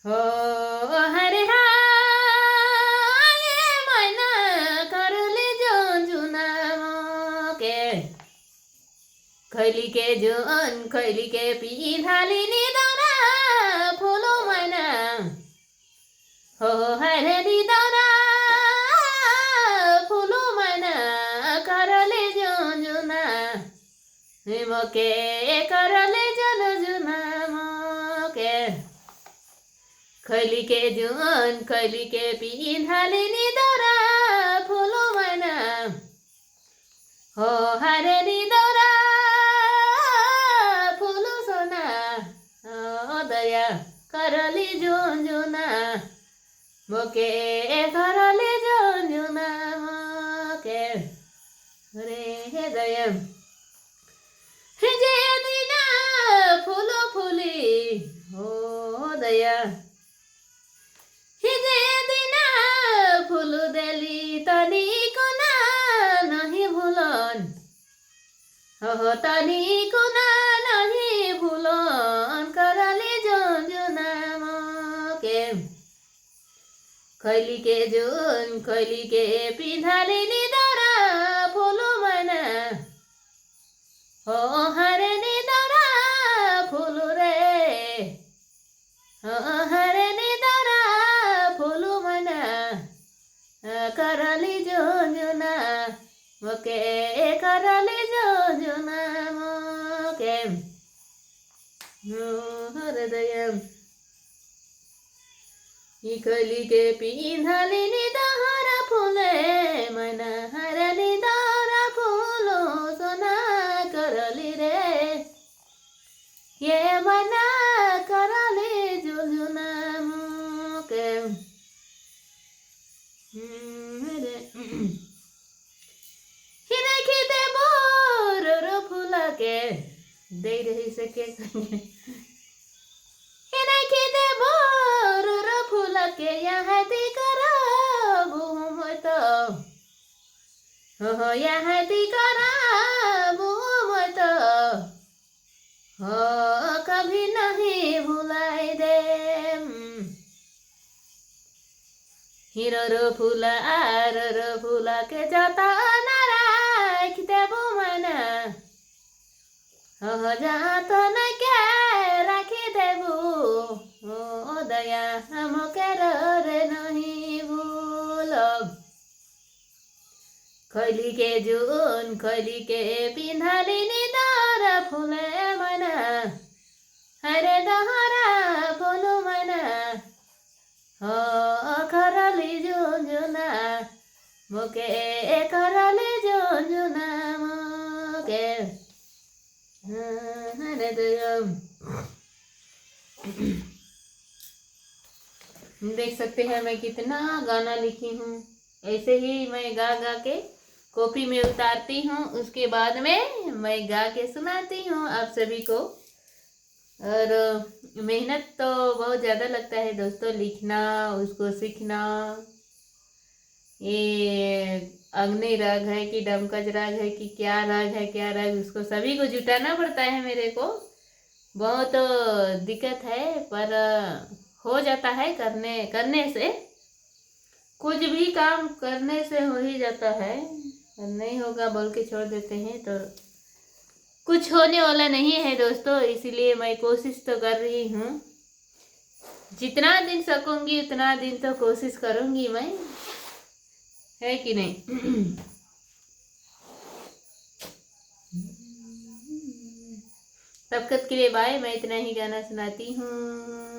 हो हरे हाय मन करले जुना के खैली के जुन खैली के पिधाली नि दौरा फुलो मन हो हरे नि दौरा फुलो मन करले जुना मोके करले जुना मोके खैली के जुन खैली के पिधाली नि दौरा फुलो मन हो हरे नि दौरा फुलो सोना हो दया करली जुना मोके करले जुना मोके रे दया जे दिना फुलो फुली हो दया जे दिना फुल देली तनिको नहीं भूलन हो तनिको नहीं भूलन करले जुना मोके खैली के जुन खैली के पिधाली नि दौरा फुलो मन हो हरे नि दौरा फुलो रे हो हरे नि दौरा फुलो मन करली जुना मोके करली जुना मोके हृदय खैली के पिधाली नि दौरा फुले मन हरली दौरा फुलो सोना करली रे ये मना करली जुना मोके हिरे खिदे बोर फूला के दे रही से के हिरे खिदे बोर फूला के यहाँ दी कराबू मत हो यहाँ दी कराबू मत हो कभी नहीं भुलाई दे हिरो फूला के जाता नाराख देबो मन हो जाता न क्या राखी देबो ओ दया हमके रे नहीं भूलब खैली के जुन खैली के पिधाली नि दौरा फुले मन हरे दहरा फुलो मन हो करली जुना मोके करली जुना मोके हरे देख सकते हैं मैं कितना गाना लिखी हूँ। ऐसे ही मैं गा गा के कॉपी में उतारती हूँ, उसके बाद में मैं गा के सुनाती हूँ आप सभी को। और मेहनत तो बहुत ज़्यादा लगता है दोस्तों, लिखना उसको सीखना। ये अग्नि राग है कि डमकज राग है कि क्या राग उसको सभी को जुटाना पड़ता है। मेरे को बहुत दिक्कत है पर हो जाता है। करने से कुछ भी काम करने से हो ही जाता है। नहीं होगा बोल के छोड़ देते हैं तो कुछ होने वाला नहीं है दोस्तों। इसीलिए मैं कोशिश तो कर रही हूँ, जितना दिन सकूंगी उतना दिन तो कोशिश करूंगी मैं, है कि नहीं। तब तक के लिए बाय। मैं इतना ही गाना सुनाती हूँ।